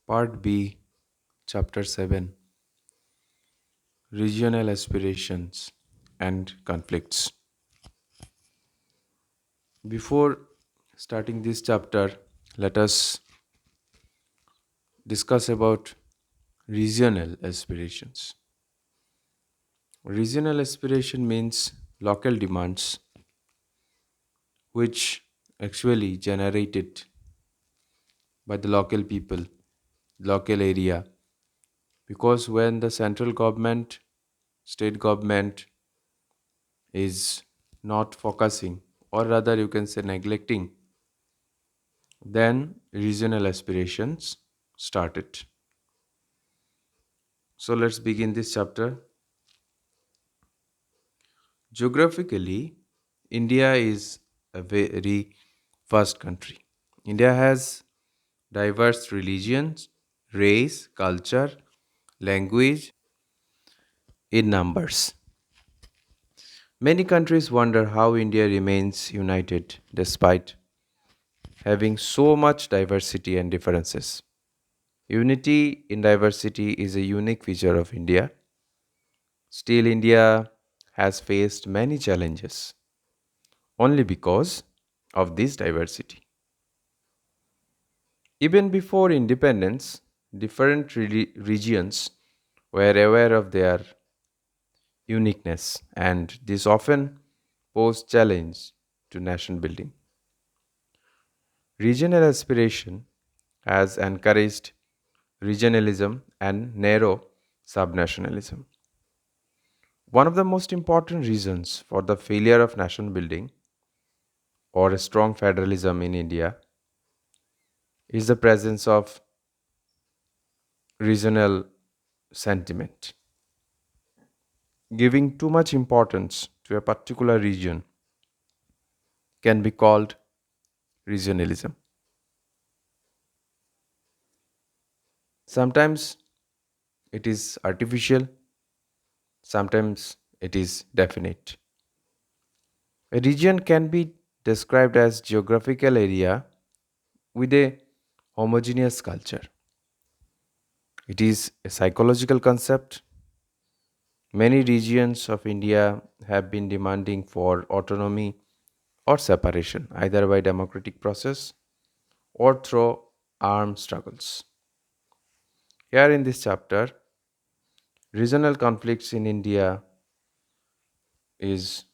Part B, Chapter 7, Regional Aspirations and Conflicts. Before starting this chapter, let us discuss about regional aspirations. Regional aspiration means local demands which actually generated by the local people, local area. Because when the central government, state government is not focusing, or rather you can say neglecting, then regional aspirations started. So let's begin this chapter. Geographically, India is a very vast country. India has diverse religions, race, culture, language in numbers. Many countries wonder how India remains united despite having so much diversity and differences. Unity in diversity is a unique feature of India. Still, India has faced many challenges only because of this diversity. Even before independence, different regions were aware of their uniqueness, and this often posed challenge to nation building. Regional aspiration has encouraged regionalism and narrow subnationalism. One of the most important reasons for the failure of nation building or a strong federalism in India is the presence of regional sentiment. Giving too much importance to a particular region can be called regionalism. Sometimes it is artificial, sometimes it is definite. A region can be described as geographical area with a homogeneous culture. It is a psychological concept. Many regions of India have been demanding for autonomy or separation, either by democratic process or through armed struggles. Here in this chapter, regional conflicts in India is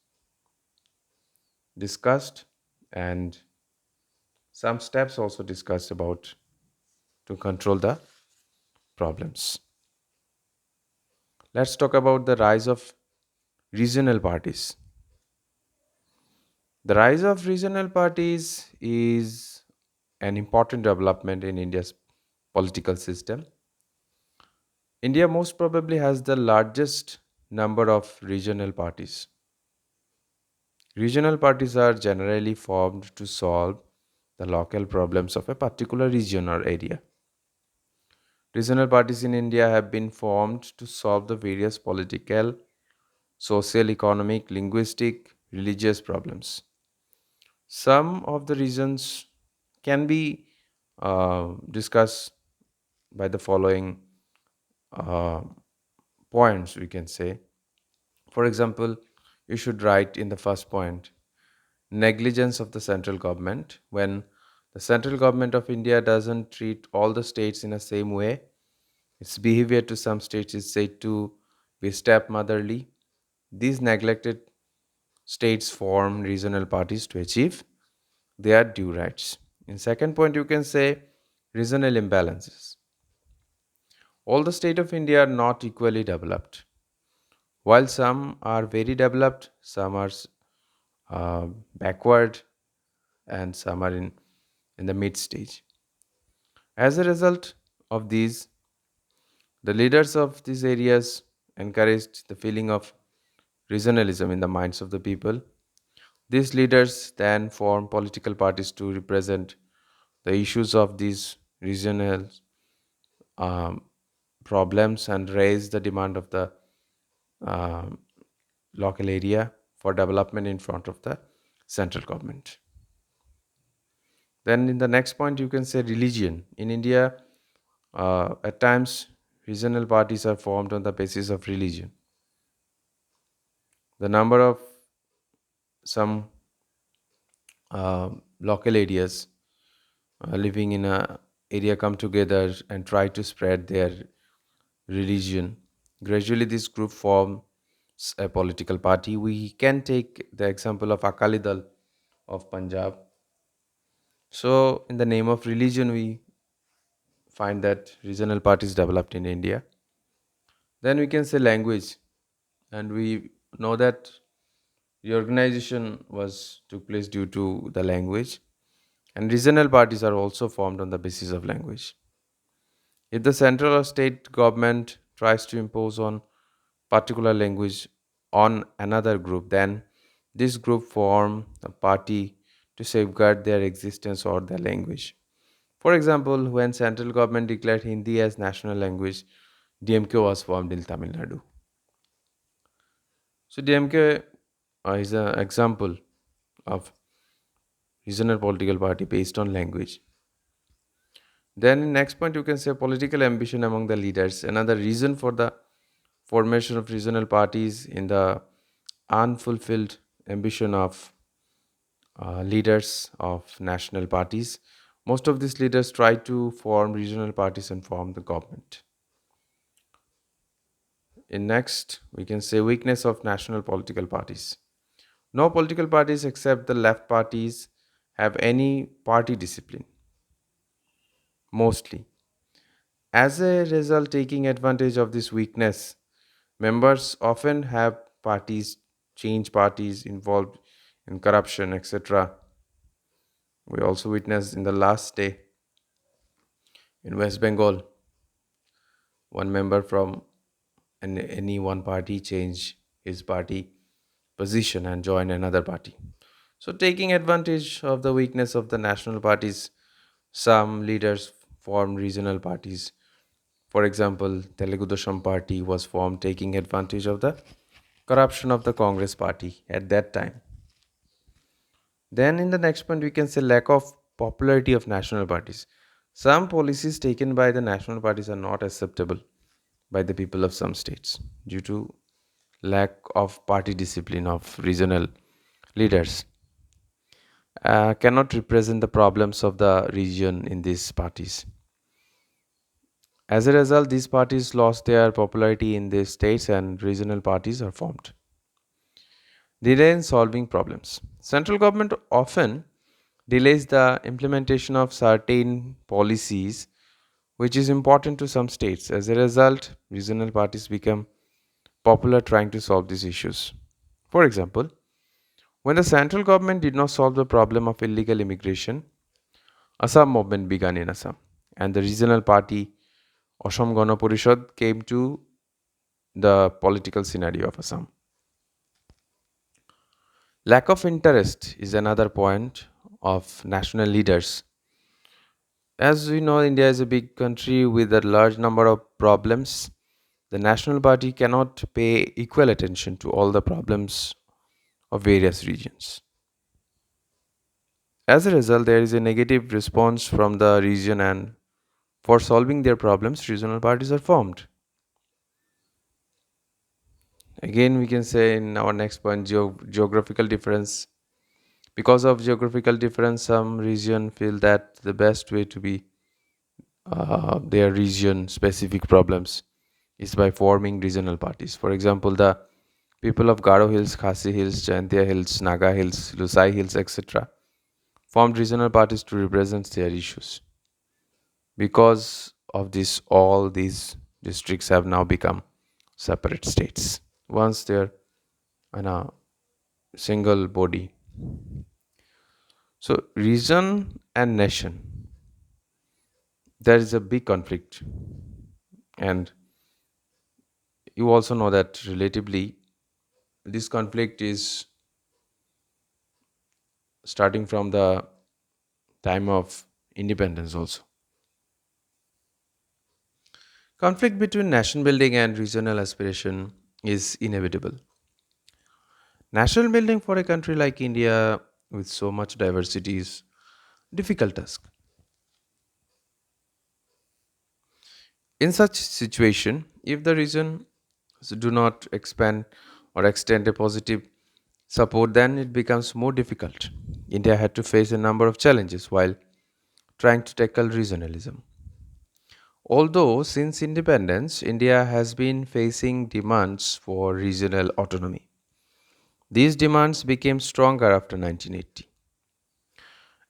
discussed and some steps also discussed about to control the problems. Let's talk about the rise of regional parties. The rise of regional parties is an important development in India's political system. India most probably has the largest number of regional parties. Regional parties are generally formed to solve the local problems of a particular region or area. Regional parties in India have been formed to solve the various political, social, economic, linguistic, religious problems. Some of the reasons can be discussed by the following uh, points, we can say. For example, you should write in the first point negligence of the central government. When the central government of India doesn't treat all the states in the same way, its behavior to some states is said to be stepmotherly. These neglected states form regional parties to achieve their due rights. In second point, you can say regional imbalances. All the states of India are not equally developed. While some are very developed, some are backward, and some are in the mid stage. As a result of these, the leaders of these areas encouraged the feeling of regionalism in the minds of the people. These leaders then form political parties to represent the issues of these regional um, problems and raise the demand of the um, local area for development in front of the central government. Then, in the next point, you can say religion. In India, At times, regional parties are formed on the basis of religion. The number of some local areas living in a area come together and try to spread their religion. Gradually, this group forms a political party. We can take the example of Akali Dal of Punjab. So, in the name of religion, we find that regional parties developed in India. Then we can say language, and we know that reorganization was took place due to the language, and regional parties are also formed on the basis of language. If the central or state government tries to impose on particular language on another group, then this group form a party to safeguard their existence or their language. For example, when central government declared Hindi as national language, DMK was formed in Tamil Nadu. So DMK is an example of regional political party based on language. Then in next point you can say political ambition among the leaders. Another reason for the formation of regional parties in the unfulfilled ambition of leaders of national parties. Most of these leaders try to form regional parties and form the government. In next, we can say weakness of national political parties. No political parties except the left parties have any party discipline, mostly. As a result, taking advantage of this weakness, members often have parties, change parties involved in corruption, etc. We also witnessed in the last day in West Bengal, one member from any one party change his party position and join another party. So, taking advantage of the weakness of the national parties, some leaders form regional parties. For example, Telugu Desam party was formed taking advantage of the corruption of the Congress party at that time. Then, in the next point, we can say lack of popularity of national parties. Some policies taken by the national parties are not acceptable by the people of some states due to lack of party discipline of regional leaders. Cannot represent the problems of the region in these parties. As a result, these parties lost their popularity in the states and regional parties are formed. Delay in solving problems. Central government often delays the implementation of certain policies which is important to some states. As a result, regional parties become popular trying to solve these issues. For example, when the central government did not solve the problem of illegal immigration, Assam movement began in Assam, and the regional party Assam Gana Parishad came to the political scenario of Assam. Lack of interest is another point of national leaders. As we know, India is a big country with a large number of problems. The national party cannot pay equal attention to all the problems of various regions. As a result, there is a negative response from the region, and for solving their problems, regional parties are formed. Again, we can say in our next point geographical difference. Because of geographical difference, some region feel that the best way to be their region specific problems is by forming regional parties. For example, the people of Garo Hills, Khasi Hills, Jaintia Hills, Naga Hills, Lusai Hills, etc. formed regional parties to represent their issues. Because of this, all these districts have now become separate states. Once they're in a single body. So, region and nation, there is a big conflict. And you also know that relatively, this conflict is starting from the time of independence also. Conflict between nation building and regional aspiration is inevitable. National building for a country like India with so much diversity is difficult task. In such situation, if the region do not expand or extend a positive support, then it becomes more difficult. India had to face a number of challenges while trying to tackle regionalism. Although, since independence, India has been facing demands for regional autonomy. These demands became stronger after 1980.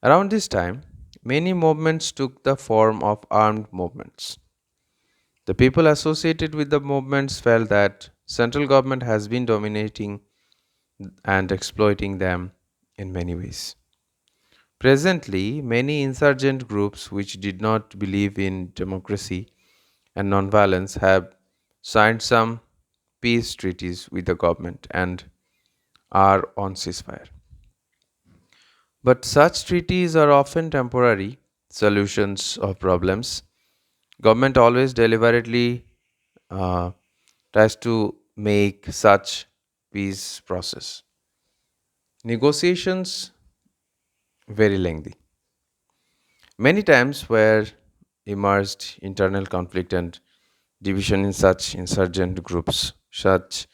Around this time, many movements took the form of armed movements. The people associated with the movements felt that central government has been dominating and exploiting them in many ways. Presently, many insurgent groups which did not believe in democracy and nonviolence have signed some peace treaties with the government and are on ceasefire. But such treaties are often temporary solutions of problems. Government always deliberately uh, tries to make such peace process. Negotiations very lengthy. Many times where emerged internal conflict and division in such insurgent groups. Such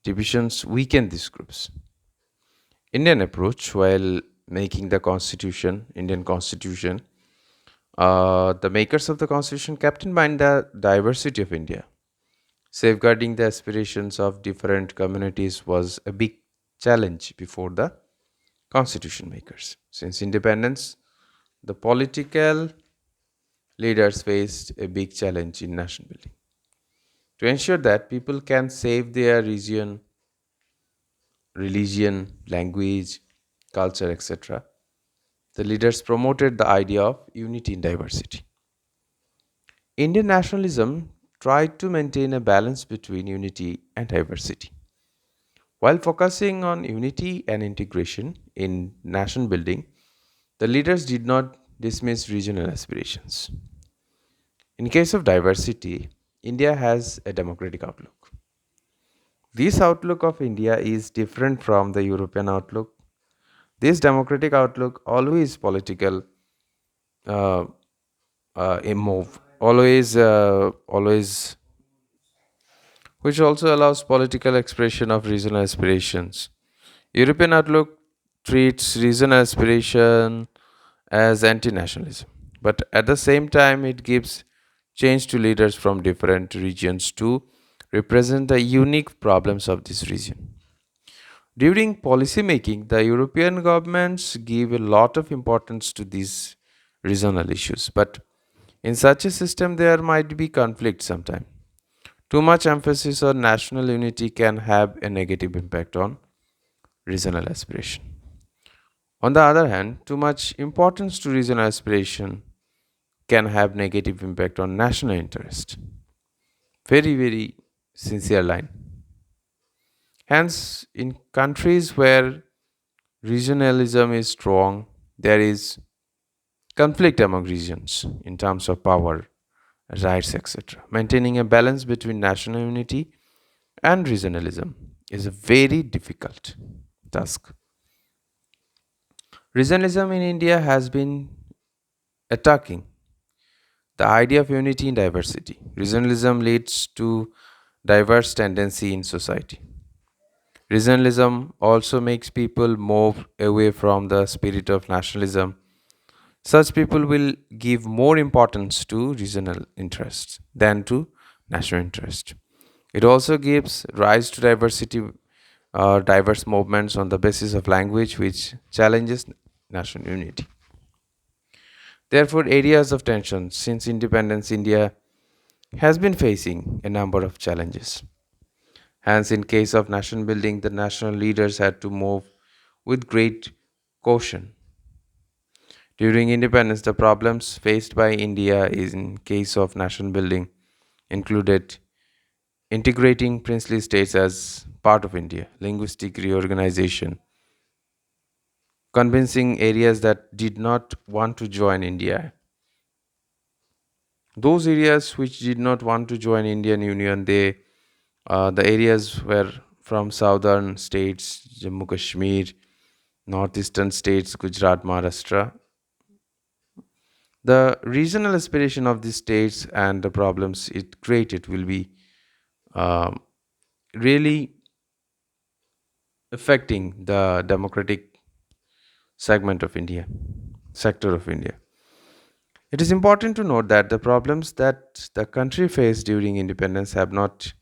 divisions weaken these groups. Indian approach while making the constitution, Indian constitution, the makers of the constitution kept in mind the diversity of India. Safeguarding the aspirations of different communities was a big challenge before the constitution makers. Since independence, the political leaders faced a big challenge in nation building. To ensure that people can save their region, religion, language, culture, etc., the leaders promoted the idea of unity in diversity. Indian nationalism tried to maintain a balance between unity and diversity. While focusing on unity and integration in nation building, the leaders did not dismiss regional aspirations. In case of diversity, India has a democratic outlook. This outlook of India is different from the European outlook. This democratic outlook always political uh, a move, always, which also allows political expression of regional aspirations. European outlook treats regional aspiration as anti-nationalism, but at the same time, it gives change to leaders from different regions to represent the unique problems of this region. During policy making, the European governments give a lot of importance to these regional issues, but in such a system, there might be conflict sometimes. Too much emphasis on national unity can have a negative impact on regional aspiration. On the other hand, too much importance to regional aspiration can have negative impact on national interest. Very, very sincere line. Hence, in countries where regionalism is strong, there is conflict among regions in terms of power, rights, etc. Maintaining a balance between national unity and regionalism is a very difficult task. Regionalism in India has been attacking the idea of unity in diversity. Regionalism leads to diverse tendency in society. Regionalism also makes people move away from the spirit of nationalism. Such people will give more importance to regional interests than to national interest. It also gives rise to diversity, diverse movements on the basis of language, which challenges national unity. Therefore, areas of tension since independence, India has been facing a number of challenges. Hence, in case of nation building, the national leaders had to move with great caution. During independence, the problems faced by India in case of nation building included integrating princely states as part of India, linguistic reorganization, convincing areas that did not want to join India. Those areas which did not want to join Indian Union, the areas were from southern states, Jammu Kashmir, northeastern states, Gujarat, Maharashtra. The regional aspiration of these states and the problems it created will be um, really affecting the democratic segment of India, sector of India. It is important to note that the problems that the country faced during independence have not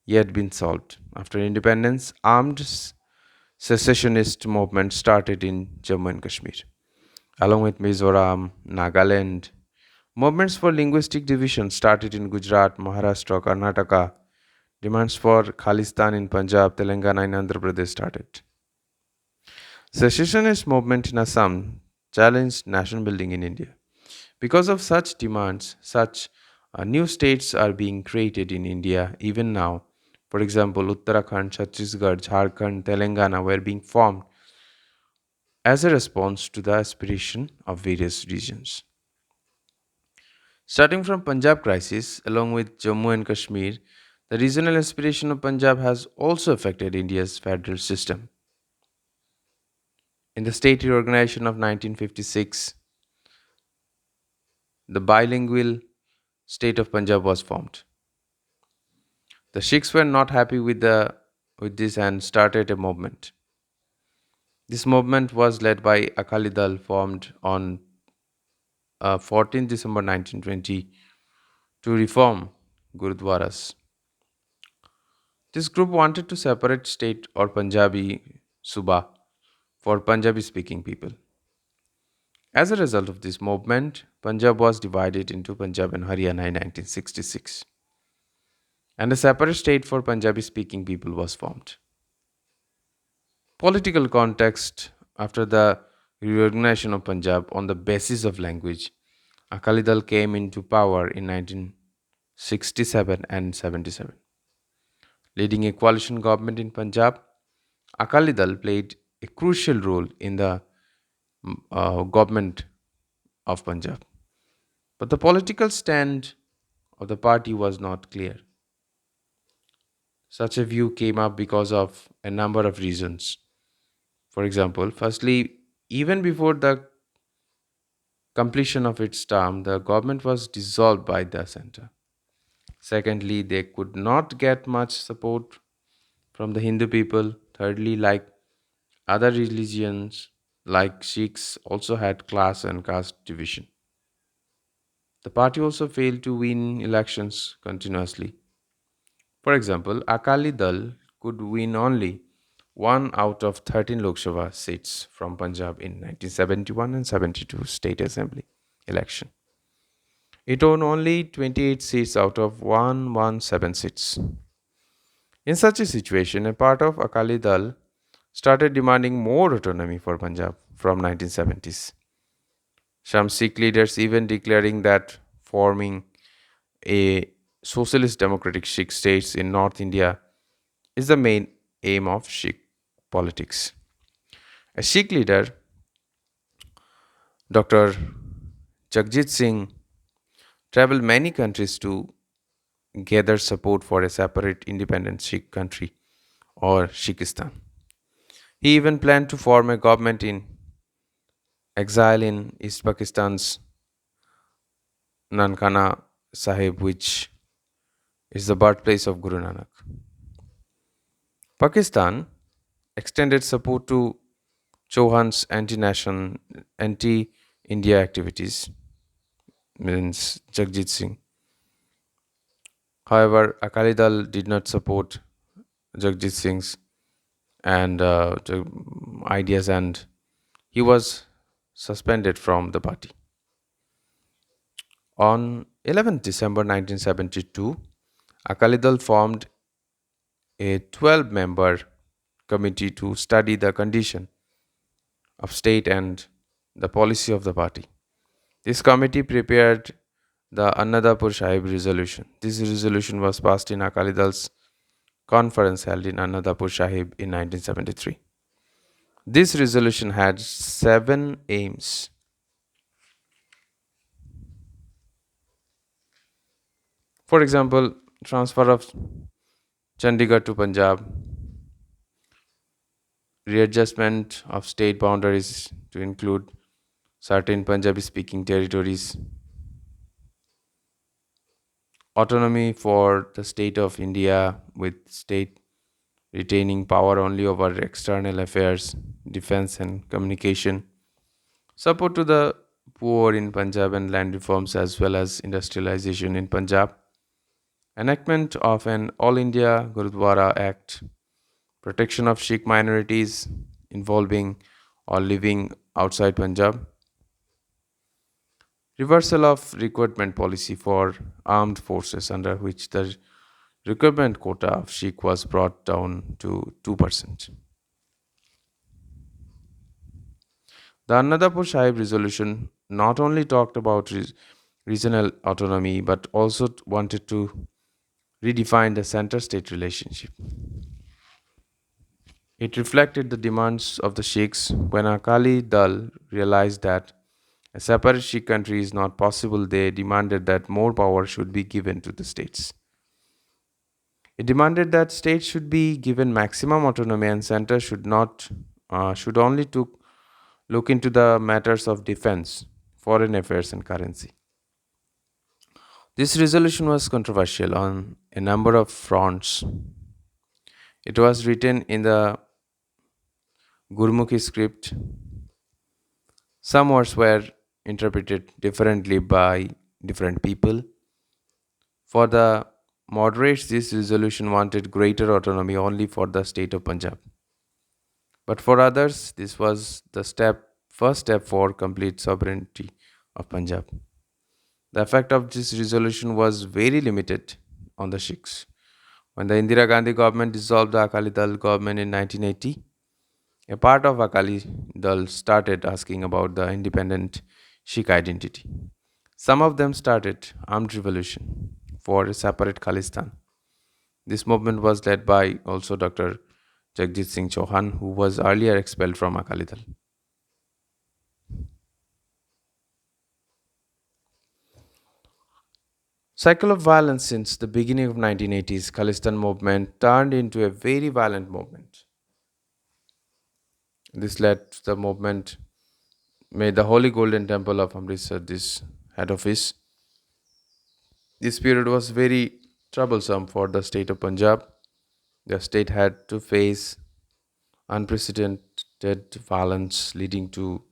yet been solved. After independence, armed secessionist movement started in Jammu and Kashmir, along with Mizoram, Nagaland. Movements for linguistic division started in Gujarat, Maharashtra, Karnataka. Demands for Khalistan in Punjab, Telangana, and Andhra Pradesh started. Secessionist movement in Assam challenged nation building in India. Because of such demands, such new states are being created in India even now. For example, Uttarakhand, Chhattisgarh, Jharkhand, Telangana were being formed as a response to the aspiration of various regions. Starting from Punjab crisis, along with Jammu and Kashmir, the regional aspiration of Punjab has also affected India's federal system. In the state reorganization of 1956, the bilingual state of Punjab was formed. The Sikhs were not happy with this and started a movement. This movement was led by Akali Dal, formed on 14 December 1920 to reform Gurudwaras. This group wanted to separate state or Punjabi Suba for Punjabi speaking people. As a result of this movement, Punjab was divided into Punjab and Haryana in 1966, and a separate state for Punjabi speaking people was formed. Political context: after the reorganization of Punjab on the basis of language, Akali Dal came into power in 1967 and 77. Leading a coalition government in Punjab, Akali Dal played a crucial role in the government of Punjab. But the political stand of the party was not clear. Such a view came up because of a number of reasons. For example, firstly, even before the completion of its term, the government was dissolved by the center. Secondly, they could not get much support from the Hindu people. Thirdly, like other religions, like Sikhs, also had class and caste division. The party also failed to win elections continuously. For example, Akali Dal could win only one out of 13 Lok Sabha seats from Punjab in 1971 and 72 state assembly election. It won only 28 seats out of 117 seats. In such a situation, a part of Akali Dal started demanding more autonomy for Punjab from 1970s. Some Sikh leaders even declaring that forming a socialist democratic Sikh states in North India is the main aim of Sikh politics. A Sikh leader, Dr. Jagjit Singh, traveled many countries to gather support for a separate independent Sikh country or Sikhistan. He even planned to form a government in exile in East Pakistan's Nankana Sahib, which is the birthplace of Guru Nanak. Pakistan extended support to Chauhan's anti-India activities, means Jagjit Singh. However, Akali Dal did not support Jagjit Singh's and ideas, and he was suspended from the party. On 11th December 1972, Akali Dal formed a 12-member committee to study the condition of state and the policy of the party. This committee prepared the Annadapur Sahib resolution. This resolution was passed in Akali Dal's conference held in Annadapur Sahib in 1973. This resolution had seven aims. For example, transfer of Chandigarh to Punjab, readjustment of state boundaries to include certain Punjabi speaking territories, autonomy for the state of India, with state retaining power only over external affairs, defense, and communication, support to the poor in Punjab and land reforms as well as industrialization in Punjab, enactment of an All India Gurudwara Act, protection of Sikh minorities involving or living outside Punjab, reversal of recruitment policy for armed forces under which the recruitment quota of Sikh was brought down to 2%. The Annadapur Sahib resolution not only talked about regional autonomy but also wanted to redefine the center state relationship. It reflected the demands of the Sikhs when Akali Dal realized that a separate Sikh country is not possible. They demanded that more power should be given to the states. It demanded that states should be given maximum autonomy and center should only to look into the matters of defense, foreign affairs, and currency. This resolution was controversial on a number of fronts. It was written in the Gurmukhi script. Some words were interpreted differently by different people. For the moderates, this resolution wanted greater autonomy only for the state of Punjab. But for others, this was the first step for complete sovereignty of Punjab. The effect of this resolution was very limited on the Sikhs. When the Indira Gandhi government dissolved the Akali Dal government in 1980, a part of Akali Dal started asking about the independent Sikh identity. Some of them started armed revolution for a separate Khalistan. This movement was led by also Dr. Jagjit Singh Chauhan, who was earlier expelled from Akali Dal. Cycle of violence since the beginning of 1980s, Khalistan movement turned into a very violent movement. This led to the movement made the Holy Golden Temple of Amritsar this head office. This period was very troublesome for the state of Punjab. The state had to face unprecedented violence leading to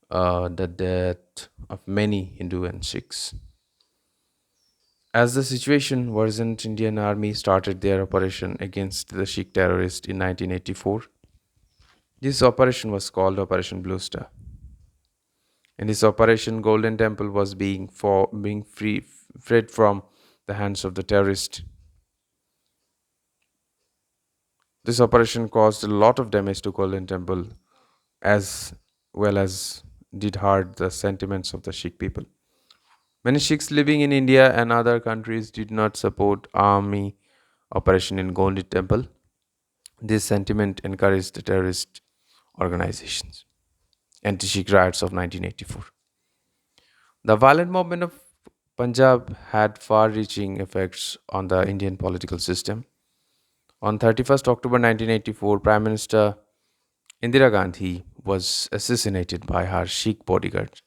the death of many Hindu and Sikhs. As the situation worsened, Indian Army started their operation against the Sikh terrorists in 1984. This operation was called Operation Blue Star. In this operation, Golden Temple was being freed from the hands of the terrorists. This operation caused a lot of damage to Golden Temple as well as did hurt the sentiments of the Sikh people. Many Sikhs living in India and other countries did not support army operation in Golden Temple. This sentiment encouraged the terrorist organizations. Anti-Sikh riots of 1984. The violent movement of Punjab had far-reaching effects on the Indian political system. On 31st October 1984, Prime Minister Indira Gandhi was assassinated by her Sikh bodyguards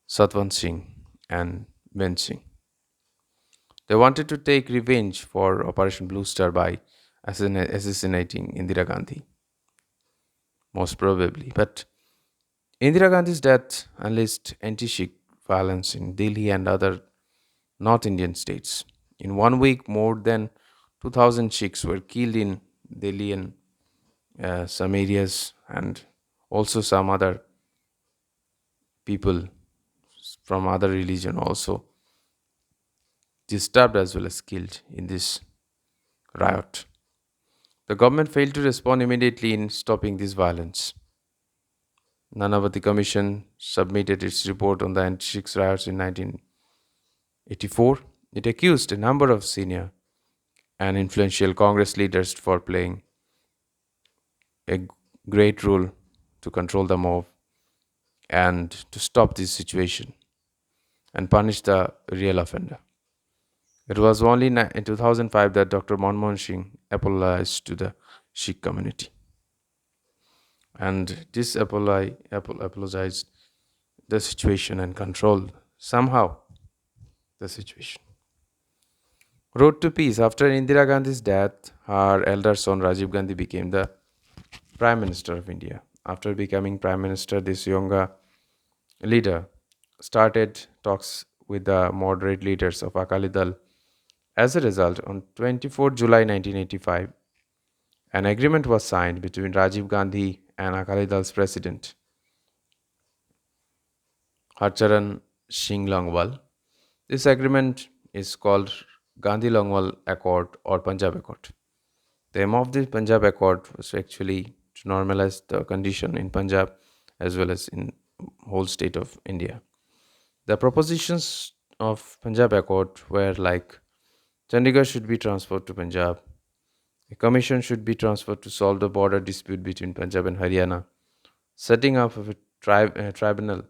Satwant Singh and Ben Singh. They wanted to take revenge for Operation Blue Star by assassinating Indira Gandhi, most probably. But Indira Gandhi's death unleashed anti-Sikh violence in Delhi and other North Indian states. In 1 week, more than 2,000 Sikhs were killed in Delhi and some areas, and also some other people from other religion also disturbed as well as killed in this riot. The government failed to respond immediately in stopping this violence. Nanavati Commission submitted its report on the anti-Sikh riots in 1984. It accused a number of senior and influential Congress leaders for playing a great role to control the mob and to stop this situation and punish the real offender. It was only in 2005 that Dr. Manmohan Singh apologized to the Sikh community. And this apologized the situation and control somehow the situation. Road to peace. After Indira Gandhi's death, her elder son Rajiv Gandhi became the Prime Minister of India. After becoming Prime Minister, this younger leader started talks with the moderate leaders of Akali Dal. As a result, on 24 July 1985, an agreement was signed between Rajiv Gandhi and Akali Dal's president, Harcharan Singh Longwal. This agreement is called Gandhi Longwal Accord or Punjab Accord. The aim of the Punjab Accord was actually to normalize the condition in Punjab as well as in whole state of India. The propositions of Punjab Accord were like Chandigarh should be transferred to Punjab, a commission should be transferred to solve the border dispute between Punjab and Haryana, setting up of a tribunal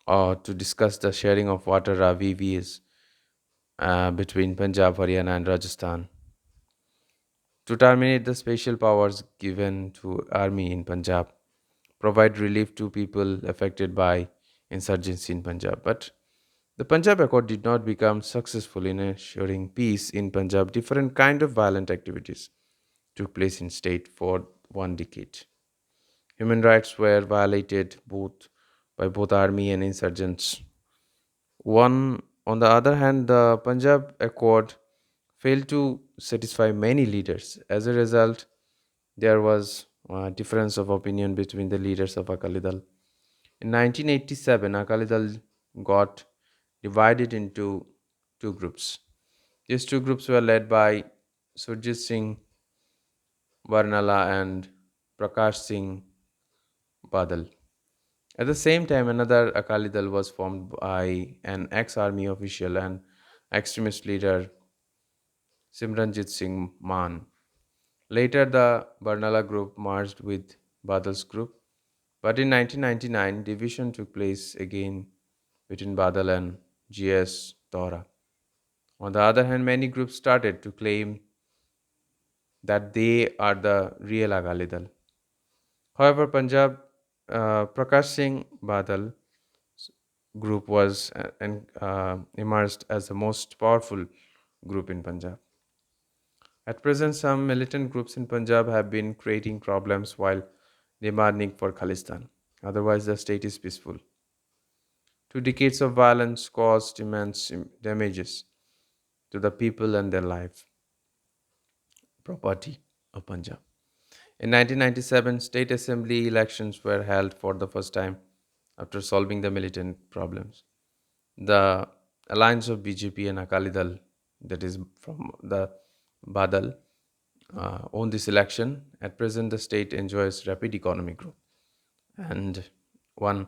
to discuss the sharing of water RVVs between Punjab, Haryana, and Rajasthan, to terminate the special powers given to army in Punjab, provide relief to people affected by insurgency in Punjab. But the Punjab Accord did not become successful in ensuring peace in Punjab. Different kind of violent activities took place in state for 1 decade. Human rights were violated both by both army and insurgents. One, on the other hand, the Punjab Accord failed to satisfy many leaders. As a result, there was a difference of opinion between the leaders of Akali Dal. In 1987, Akali Dal got divided into two groups. These two groups were led by Surjit Singh Varnala and Prakash Singh Badal. At the same time, another Akali Dal was formed by an ex-army official and extremist leader Simranjit Singh Maan. Later, the Barnala group merged with Badal's group, but in 1999, division took place again between Badal and GS Tora. On the other hand, many groups started to claim that they are the real Akali Dal. However, Punjab Prakash Singh Badal group was emerged as the most powerful group in Punjab. At present, some militant groups in Punjab have been creating problems while demanding for Khalistan. Otherwise, the state is peaceful. 2 decades of violence caused immense damages to the people and their life, property of Punjab. In 1997, state assembly elections were held for the first time after solving the militant problems. The alliance of BJP and Akali Dal, that is from the Badal, won this election. At present, the state enjoys rapid economic growth and one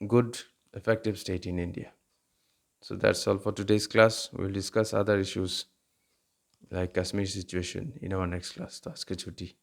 good, effective state in India. So that's all for today's class. We will discuss other issues like Kashmir situation in our next class. तो आज की छुट्टी